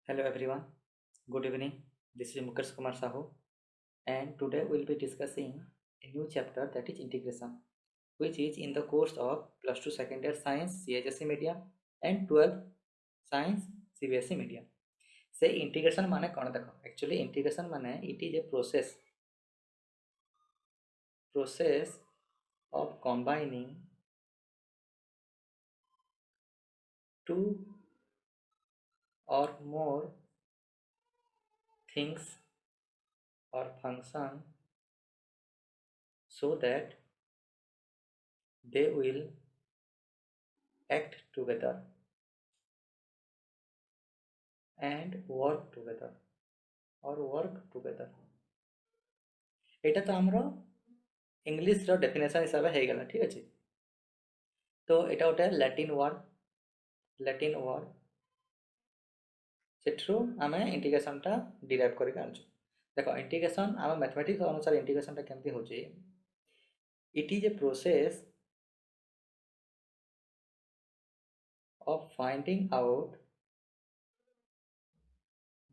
Hello everyone, good evening. This is Mukesh Kumar Sahu, and today we'll be discussing a new chapter that is integration, which is in the course of plus 2 second year science CHSE medium and 12th science CBSE medium. Say integration माने कौन देखो? Actually integration माने it is a process of combining two or more things or function so that they will act together and work together or work together. এটা তো আমরা English रो definition हिसाब से हेगला ठीक अछि। तो এটা ওটা लैटिन वर्ड सेठरो आमे इंटीग्रेशन टा डिराइव करि आनछु। देखो इंटीग्रेशन आमे मैथमेटिक्स अनुसार इंटीग्रेशन टा केमती होची, it is a process of finding out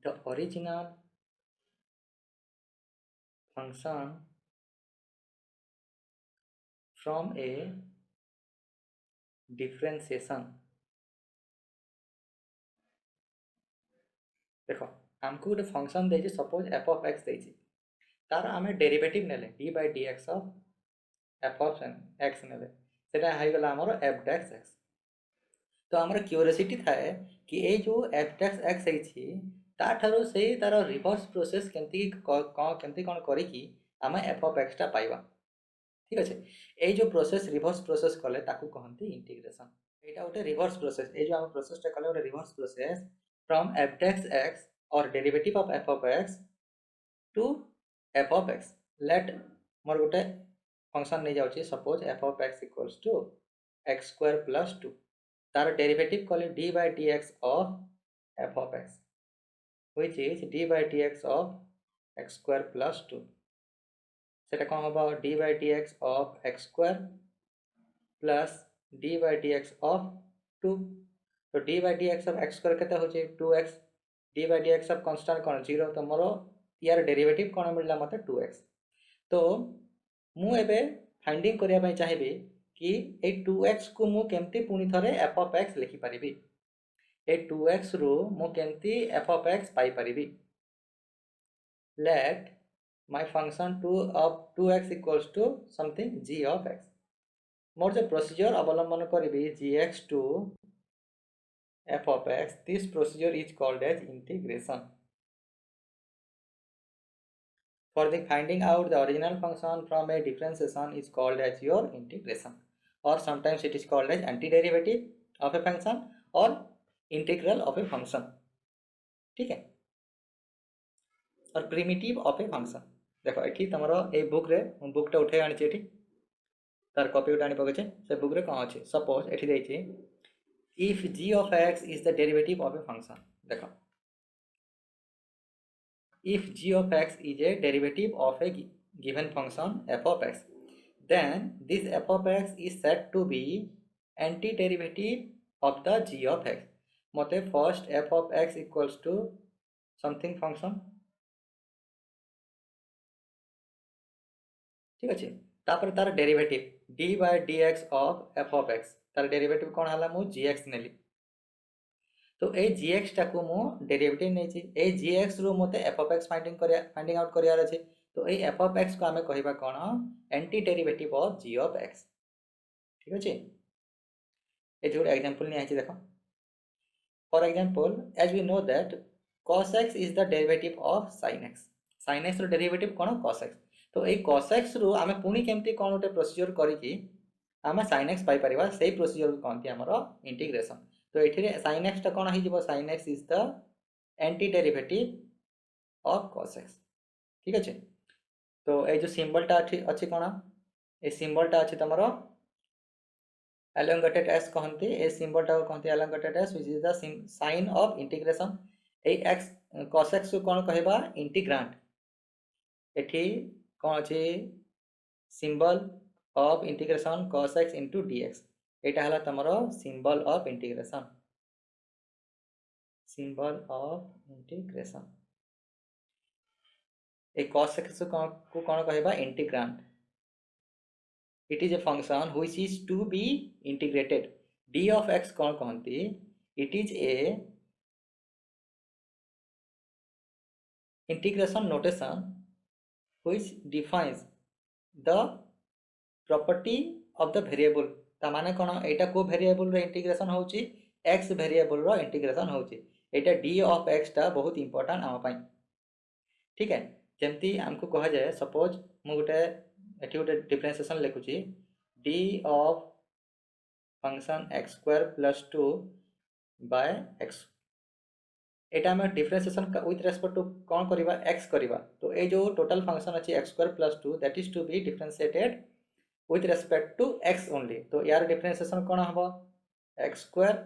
the original function from a differentiation। देखो हमको गोटे फंक्शन देछि, सपोज f of x देछि, तार आमे डेरिवेटिव नेले d by dx of f of x नेले, सेटा हाई गला हमरो f dash x। तो हमर क्यूरियोसिटी थाए कि ए जो f dash x हेछि ता ठारो से तार रिवर्स प्रोसेस केमती कोन करी कि आमे f of x टा पाइबा। ठीक अछि, ए जो प्रोसेस रिवर्स प्रोसेस कले ताकू कहंती इंटीग्रेशन। एटा ओटे रिवर्स प्रोसेस, ए जो हम प्रोसेस टा कले ओटे reverse process from f dash x और derivative of f of x to f of x। Let मोर गोटे फंक्शन नै जाउची, suppose f of x equals to x square plus 2, तार डेरिवेटिव कले d by dx of f of x which is d by dx of x square plus 2। सेटा कोन होबा d by dx of x square plus d by dx of 2। तो d by dx of x square केते होचे 2x, d by dx of constant कोन 0, तो मोर यार derivative कोन मिलला मते 2x। तो मु एबे फाइंडिंग करिया पई चाहिबी कि ए 2x को मु केमती पुनी थरे f of x लिखि परिबी, ए 2x रो मु केमती f of x pi परिबी। let my function 2 of 2x equals to something g of x। मोर जो प्रोसीजर अवलंबन करिबी gx to f of x, this procedure is called as integration। For the finding out the original function from a differentiation is called as your integration, or sometimes it is called as antiderivative of a function or integral of a function। ठीक है, और primitive of a function. देखो एठी तमरो a book रे बुकटा उठे आनी एठी तार कॉपी उठानी पके से बुक रे कौन अच्छे, सपोज एठी देछि if g of x is the derivative of a function। देखो if g of x is a derivative of a given function f of x, then this f of x is said to be antiderivative of the g of x। मते first f of x equals to something function, ठीक अछि, तापर तार derivative d by dx of f of x, तार derivative कोन हला मु gx नेली। तो ए gx टाकू मु डेरिवेटिव नै छी, ए gx रो मते f of x finding out करियार अछि। तो ए f of x को हमें कहिबा कोन antiderivative of g of x। ठीक अछि, ए जोड एग्जांपल नै आछि देखो। For example as we know that cos x is the derivative of sin x। sin x रो डेरिवेटिव कोन cos x। तो ए cos x रो हमें पुनी केमती कोन ओटे प्रोसीजर करि कि हमें sin x पाई परिबा, सेही प्रोसीजर को कोनती हमरो इंटीग्रेशन। तो एठिरे sin x टा कोन हि जिवो, sin x is the anti derivative of cos x। ठीक अछि, तो ए जो सिंबल टा अछि कोन, ए सिंबल टा अछि तमरो elongated s कहंती, ए सिंबल टा कहंती elongated s which is the sign of integration। A x cos x को कोन कहबा इंटीग्रांड। एठी कोन अछि symbol of integration cos x into dx, एटा हला तमरो symbol of integration. symbol of integration a cos x को कौन कहबा integrand it is a function which is to be integrated d of x कौन कहंती it is a integration notation which defines the property of the variable ता माने कोन एटा को variable रो integration होची x variable रो integration होची एटा d of x ता बहुत important आम पई ठीक है जेमती हमको कहा जाए सपोज मु गोटे एठी गोटे डिफरेंशिएशन लिखुची d of function x square plus 2 by x एटा हम डिफरेंशिएशन विथ रेस्पेक्ट टू कौन करबा x करबा तो ए जो टोटल फंक्शन अछि x square plus 2 that is to be differentiated with respect to x only तो यार डिफरेंशिएशन कोन हबो x स्क्वायर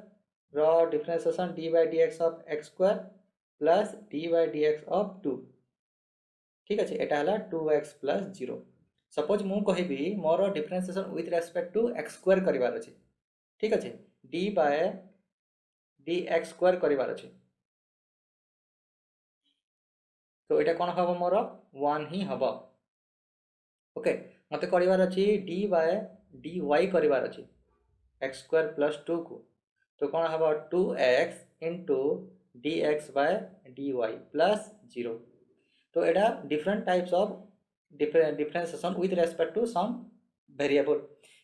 रो differentiation d by dx of x square plus d by dx of 2 ठीक अछि एटा हला 2x plus 0 सपोज मु कहिबी मोर differentiation with respect to x square करिवार अछि ठीक अछि d by dx स्क्वायर करिवार अछि तो एटा कोन हबो मोर 1 ही हबो ओके मते करिवार अछि d by dy करिवार अछि x स्क्वायर प्लस 2 को तो कोन हबो 2x into dx by dy plus 0 तो एटा different types of differentiation with respect to some variable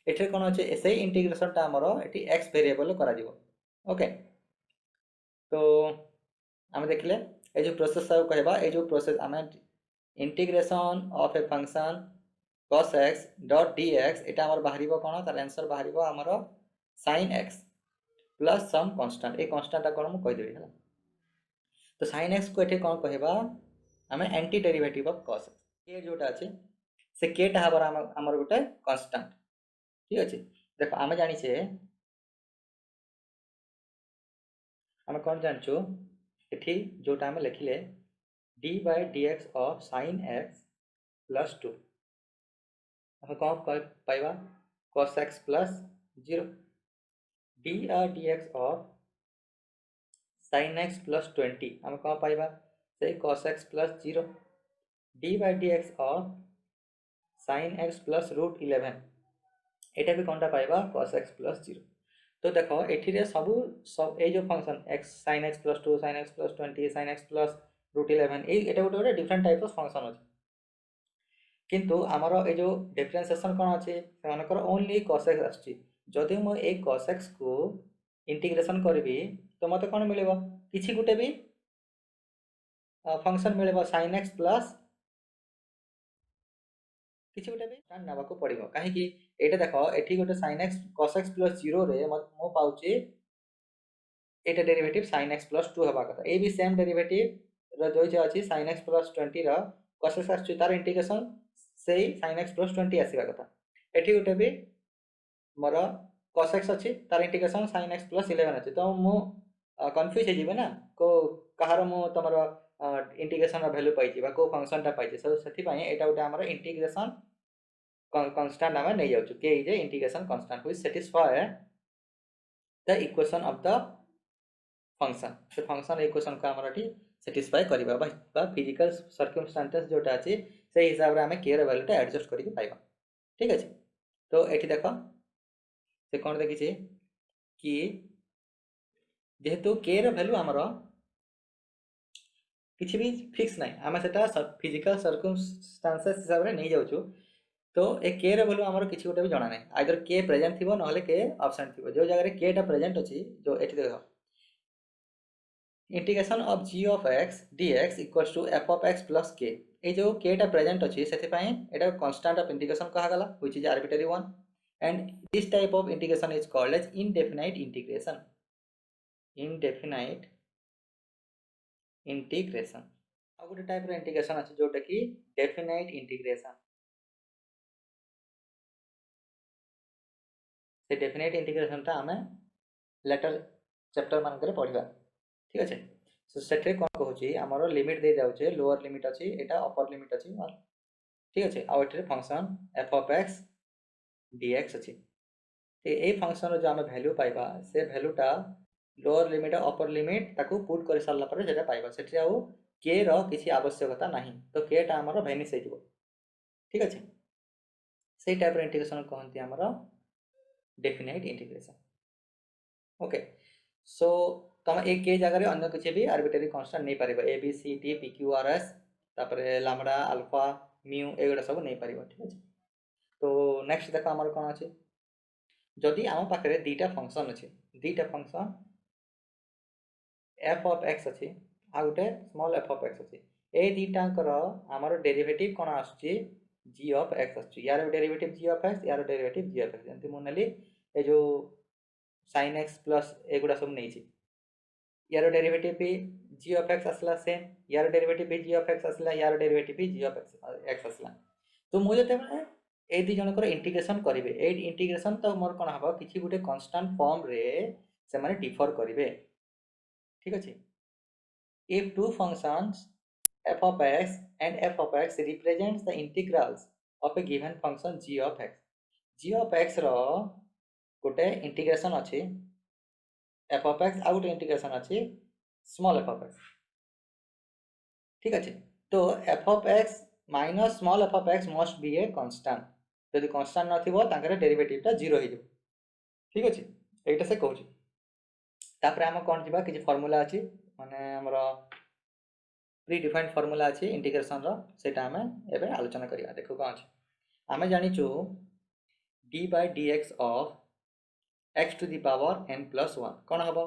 एठे कोन अछि एसे इंटीग्रेशन ता हमरो एठी x वेरिएबल करा दिबो ओके तो हम देखले ए जो प्रोसेस सब कहबा ए जो प्रोसेस हम integration of a function cos x dot dx एटा हमर बाहरिबो कोन तार आंसर बाहरिबो हमर sin x plus some constant ए कांस्टेंट कोन हम कहि देबी हला तो sin x को एठे कोन कहबा हमें anti derivative of cos x के जोटा अछि से के टा हबर हमर गोटे कांस्टेंट ठीक अछि देखो हम जानि छे हम कोन जानछु एठी जोटा हम लिखिले d by dx of sin x plus 2 हम कौन पाइबा cos x plus 0 dx of sin x plus 20 हम कौन पाइबा से cos x plus 0 d by dx of sin x plus root 11 एटा भी कोनटा पाइबा cos x plus 0 तो देखो एठी रे सब ए जो function x sin x plus 2 sin x plus 20 sin x plus root 11 ए एटा गोटे डिफरेंट टाइप ऑफ फंक्शन अछि किंतु हमरो ए जो डिफरेंशिएशन कोन अछि से मानकर ओनली cos x आछि जदि म ए cos x को इंटीग्रेशन करबी तो मते कोन मिलेबो किछि गुटे भी फंक्शन मिलेबो sin x प्लस किछि गुटे भी tan नाबा को पड़िबो काहे कि एटा देखो एठी गुटे sin x cos x plus 0 रे मो पाउची एटा डेरिवेटिव sin x प्लस 2 हबा कथा ए भी सेम डेरिवेटिव रो जो अछि sin x प्लस 20 रो cos x आछि तार इंटीग्रेशन से sin x plus 20 आसीबा कथा एठी गुटे भी मोर cos x अछि तार इंटीग्रेशन sin x plus 11 अछि तो मु कंफ्यूज हे जिवे ना को कहार मु तमर इंटीग्रेशन रा वैल्यू पाइछि बा को फंक्शन ता पाइछि सो सेथि पय एटा गुटे हमर इंटीग्रेशन कांस्टेंट हम नै जाउछु के is integration constant which satisfy the equation of the function से फंक्शन इक्वेशन को हमर एठी सैटिस्फाई करिबा बा फिजिकल सर्कमस्टेंसेस जोटा अछि से हिसाब रे हमें के रे वैल्यू टा एडजस्ट करिके पाइबा ठीक अछि तो एठी देखो से कोन देखि छी कि जेहेतु के रे वैल्यू हमरो किछि भी फिक्स नै हमें सेटा फिजिकल सर्कमस्टेंसेस हिसाब रे नै जाउछु तो ए के रे वैल्यू हमरो किछि गोटे भी जणा नै आइदर के प्रेजेंट थिबो नहले के एब्सेंट थिबो जो जगह रे के टा प्रेजेंट अछि जो एठी देखो integration of g of x dx equals to f of x plus k ए जो k टा प्रेजेंट अछि सेति पय एटा कांस्टेंट ऑफ इंटीग्रेशन कहा गला which is arbitrary one and this type of integration is called as indefinite integration indefinite integration आ गुटे type रो इंटीग्रेशन अछि जोटा कि डेफिनाइट इंटीग्रेशन से डेफिनाइट इंटीग्रेशन ता हमें लेटर चैप्टर मान करे पढिबा ठीक अछि सो सेठे कोन कहूची हमरो लिमिट दे जाउचे लोअर लिमिट अछि एटा अपर लिमिट अछि ठीक अछि आ एठरे function f of x dx अछि ए फंक्शन रो जो हम वैल्यू पाइबा से वैल्यू टा लोअर लिमिट अपर लिमिट ताकू पुट कर सारा पर सेटा पाइबा सेठी आउ के रो किसी आवश्यकता नहीं तो के टा हमर भेनिस हे जिवो ठीक अछि सेही टाइप रो इंटीग्रेशन कहंती हमर डेफिनाइट इंटीग्रेशन ओके सो तुम एक के जगह रे अन्य किसी भी आर्बिट्रेरी कांस्टेंट नहीं पारिबा A B C D P Q R S तापरे लैम्डा अल्फा म्यू एगुडा सब नहीं पारिबा ठीक अछि तो नेक्स्ट देखो हमर कोन अछि जदि आम पाखरे दीटा फंक्शन अछि दीटा फंक्शन एफ ऑफ एक्स अछि आ गुटे स्मॉल एफ ऑफ एक्स अछि ए दीटांकर हमर डेरिवेटिव कोन आछि g ऑफ x आछि यार डेरिवेटिव g ऑफ x यार डेरिवेटिव g ऑफ x जंती मोनली ए जो sin x प्लस एगुडा सब नै छी यार डेरिवेटिव भी g ऑफ x असला सेम यार डेरिवेटिव भी g ऑफ x असला यार डेरिवेटिव भी g ऑफ x असला तो मु जते ए दी जनकर इंटीग्रेशन करिवे ए इंटीग्रेशन तो मोर कोन हबो किछि गुटे कांस्टेंट फॉर्म रे से माने डिफर करिवे ठीक अछि if two functions f of x and f of x represents the integrals of a given function g of x row Gute integration अछि f of x out integration अछि small f of x ठीक अछि तो f of x minus small f of x must be a constant जदि constant नथिबो तांकर derivative ता 0 हे जबो ठीक अछि एटा से कहू तापर हम कोन जिबा कि फार्मूला अछि माने हमरो प्री डिफाइंड फार्मूला अछि इंटीग्रेशन रो सेटा हमें एबे आलोचना करिया देखो कोन अछि हमें जानि छु d by dx of x to the power n plus 1 कोन हबो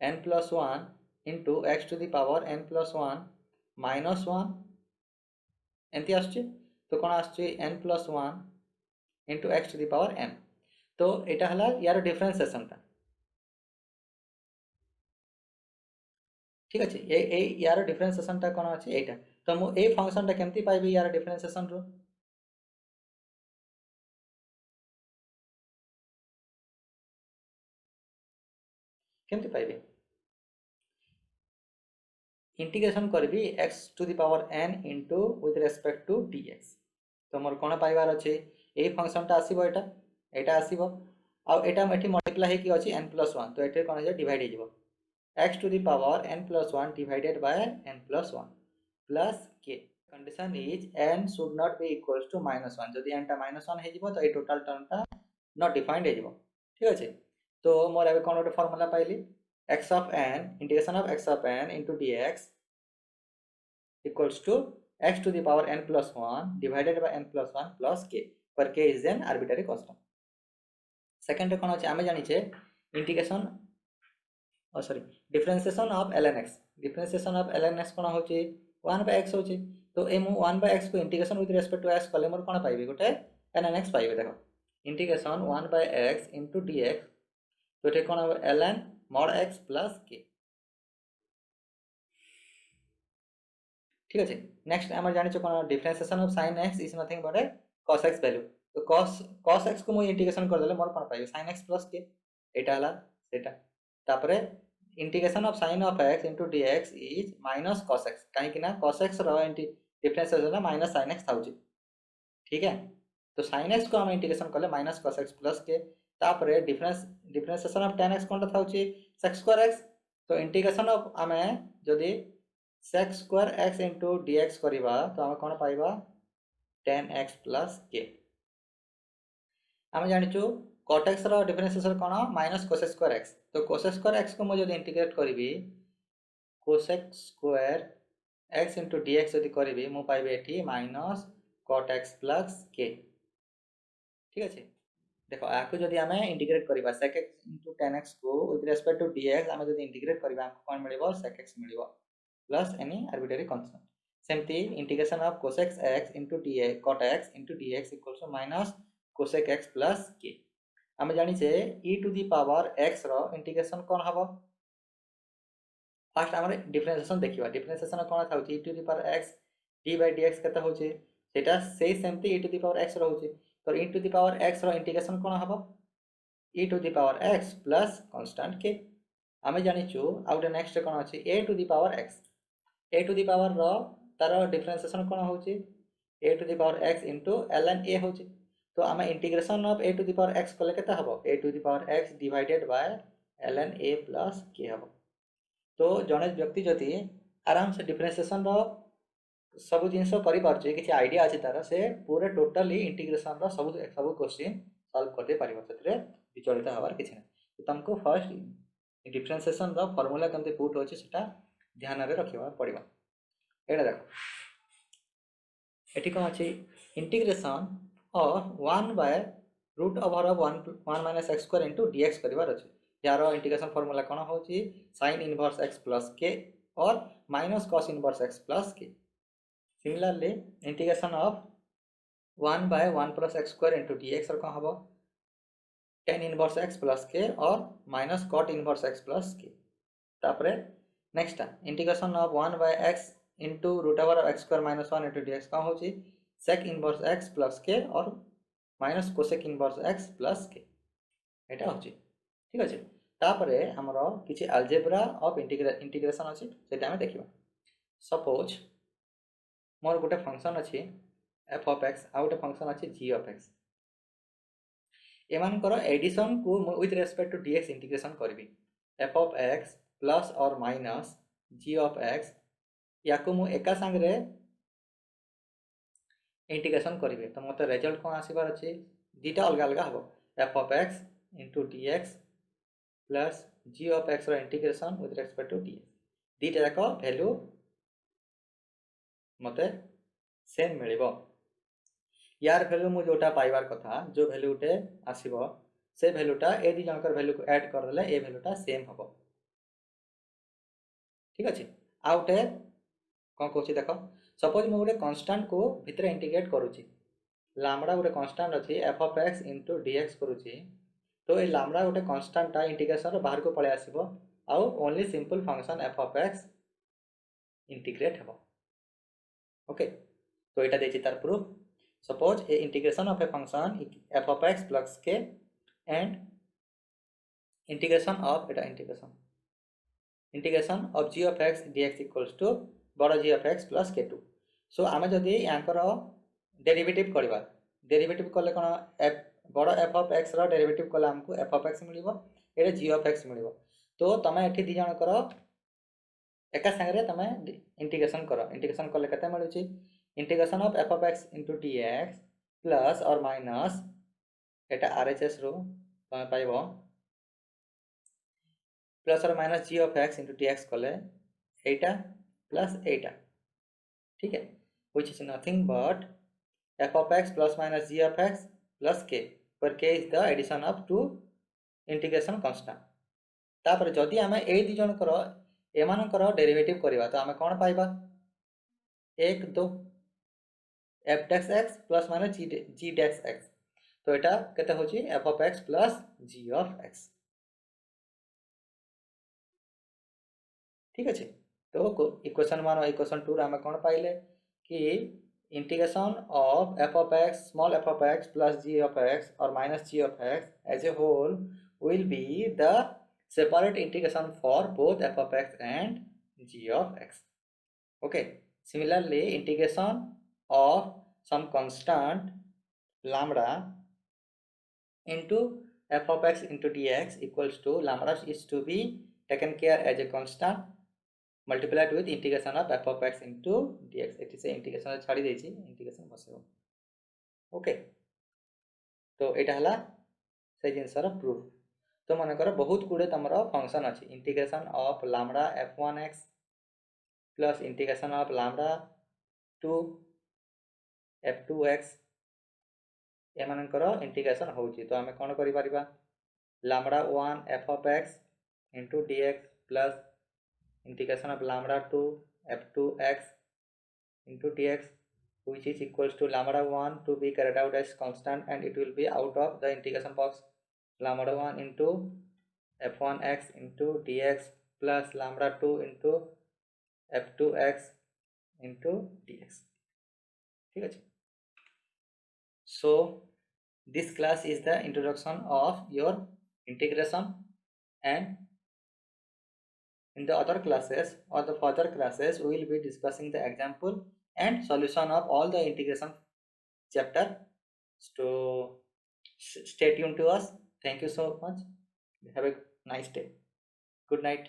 n plus 1 into x to the power n plus 1 minus 1 एंती आछी तो कोन आछी n plus 1 into x to the power n तो एटा हला यार डिफरेंशिएशन ता ठीक अछि ए यार डिफरेंशिएशन ता कोन अछि एटा तो मु ए फंक्शन ता केमती पाइबी यार डिफरेंशिएशन रो केमती पाइबी इंटीग्रेशन करबी x to the power n into with respect to dx तो मोर कोन पाइबार अछि ए फंक्शन ता आसीबो एटा आसीबो आ एटा मेठी मल्टीप्लाई हे कि अछि n + 1 तो एटे कोन जे डिवाइड हे जिवो x to the power n + 1 divided by n + 1 plus k condition is n should not be equals to -1 जदि n ता -1 हे जिवो तो ए टोटल टर्म ता नॉट डिफाइंड हे जिवो ठीक अछि तो मोर एबे कोन ओटे formula पाइली x of n integration of x of n into dx equals to x to the power n plus 1 divided by n plus 1 plus k where k is an arbitrary constant second कोन अछि आमे जानि छे integration differentiation of ln x differentiation of ln x कोन होची 1 by x होची तो ए मु 1 by x को integration with respect to x कले मोर कोन पाइबे गोटे ln x पाइबे देखो integration 1 by x into dx तो एटे कोन हो ln mod x plus k ठीक अछि नेक्स्ट हमर जानि छ कोन differentiation of sin x is nothing but a cos x value तो cos x को मु इंटीग्रेशन कर देले मोर कोन पाइबे sin x plus k एटा हला सेटा तापरे integration of sin of x into dx is minus cos x काहे कि ना cos x रो डिफरेंशिएशन ना minus sin x थाउची ठीक है तो sin x को हम इंटीग्रेशन करले minus cos x plus k तापरे डिफरेंशिएशन ऑफ tan x कोन थाउची sec square x तो इंटीग्रेशन ऑफ हमें जदी sec square x into dx करिबा तो हम कोन पाइबा tan x plus k हम जानि छु cot x रो डिफरेंशिएशन कोन minus cos square x तो cos square x को म जदी integrate करिबी cosec square x into dx जदी करिबी म पाइबे एठी minus cot x plus k ठीक अछि देखो आको जदी हमें इंटीग्रेट करिबा sec x into tan x को विथ रिस्पेक्ट टू dx हमें जदी इंटीग्रेट करिबा हमको कोन मिलिबो sec x मिलिबो plus any arbitrary constant. Simply integration of cosec x into dx cot x into dx equals to minus cosec x plus k. हमें जानि छे e to the power x रो integration कोन हबो first हमरे differentiation देखिबा differentiation कोन थाउची e to the power x d by dx केता होची सेटा सेही सेमती e to the power x रहउची तो e to the power x रो इंटीग्रेशन कोन हबो e to the power x plus constant k हमें जानि छु आउट नेक्स्ट कोन अछि a to the power x a to the power रो तारो डिफरेंशिएशन कोन होची a to the power x into ln a होची तो हमें integration of a to the power x कले केता हबो a to the power x divided by ln a plus k हम। तो जड़े व्यक्ति जदि आराम से डिफरेंशिएशन सब जिन किसी आइडिया अच्छी तार से पूरे टोटाली इंटीग्रेशन सब सब क्वेश्चन सॉल्व कर दे पारिबो से विचलित हबार किसी ना। तो तुमको फर्स्ट डिफरेंशिएशन फॉर्मूला केमती पुट होची सेटा ध्यान रे रखिबा पड़िबो। एटा देखो एठी कौन अच्छी integration of 1 by root over of 1 minus x square into dx करिवार अछि। यार इंटीग्रेशन फॉर्मूला कौन होची sin inverse x plus k और minus cos inverse x plus k. Similarly integration of 1 by 1 plus x square into dx और कौन हम tan inverse x plus k और minus cot inverse x plus k. तापरे next integration of 1 by x into root over of x square minus 1 into dx कौन होची sec inverse x plus k और minus cosec inverse x plus k. एटा होची ठीक अछि। तापरे हमरो किछि अलजेब्रा ऑफ इंटीग्रेशन अछि सेटा हम देखिबा। सपोज मोर गोटे फंक्शन अछि f ऑफ x आ गोटे फंक्शन अछि g ऑफ x। एमानकर एडिशन को with respect to dx integration करबी f ऑफ x प्लस और माइनस g ऑफ x याको मु एका संगरे इंटीग्रेशन करिवे। तो मते रिजल्ट कोन आसीबार अछि दीटा अलग अलग हबो f of x into dx plus g of x रो integration with respect to dx दीटा जाक वैल्यू मते सेम मिलिबो। यार वैल्यू मु जोटा पाइबार कथा जो वैल्यूटे आसीबो से वैल्यूटा ए दी जनकर वैल्यू को ऐड कर देले ए वैल्यूटा सेम हबो ठीक अछि। आउटे कोन कहूची देखो सपोज मु गोटे कांस्टेंट को भितर इंटीग्रेट करूची लैम्बडा गोटे कांस्टेंट अछि f of x into dx करूची। तो ये लैम्बडा गोटे कांस्टेंट इंटीग्रेशन बाहर को पळे आसीबो आउ only simple function f of x integrate हबो ओके। तो एटा देछि तार proof. Suppose a integration of a function f of x plus k and integration of eta integration of g of x dx equals to बड़ा g of x plus k2। So आमे जदि यांकर derivative करबा derivative कले कोन f बड़ा f of x रो derivative कले हमको f of x मिलिबो Etah g of x मिलिबो। तो तमे एठी दि जण करो एका संगरे तमे इंटीग्रेशन करो इंटीग्रेशन कले कते मिलुची integration of f of x into dx plus और माइनस एटा RHS रो तमे पाइबो प्लस और minus g of x into dx कले एटा प्लस एटा ठीक है which is nothing but f of x plus minus g of x plus k where k is the addition of two integration constant। तापर जदि आमे ए दि जण करो एमानकर derivative करबा तो आमे कोन पाइबा 1 2 f dash x plus minus g dash x। तो एटा केते होची f of x plus g of x ठीक अछि। तो इक्वेशन 1 और इक्वेशन 2 रे आमे कोन पाइले कि integration of f of x small f of x plus g of x or minus g of x as a whole will be the separate integration for both f of x and g of x okay। Similarly integration of some constant lambda into f of x into dx equals to lambda is to be taken care as a constant multiplied with integration of f of x into dx। एठी से integration छाड़ी देछि integration बसेबो okay. तो एटा हला से जिनसर proof. तो मन कर बहुत गुडे तमरो फंक्शन अछि integration of lambda f1x plus integration of lambda 2 f2x एमानकर इंटीग्रेशन होउची। तो हमें कोन करि परिबा lambda 1 f of x into dx plus integration of lambda 2 f2x into dx which is equals to lambda 1 to be carried out as constant and it will be out of the integration box lambda 1 into f1x into dx plus lambda 2 into f2x into dx ठीक है। So this class is the introduction of your integration and in the other classes or the further classes we will be discussing the example and solution of all the integration chapter। So stay tuned to us. Thank you so much. Have a nice day, good night.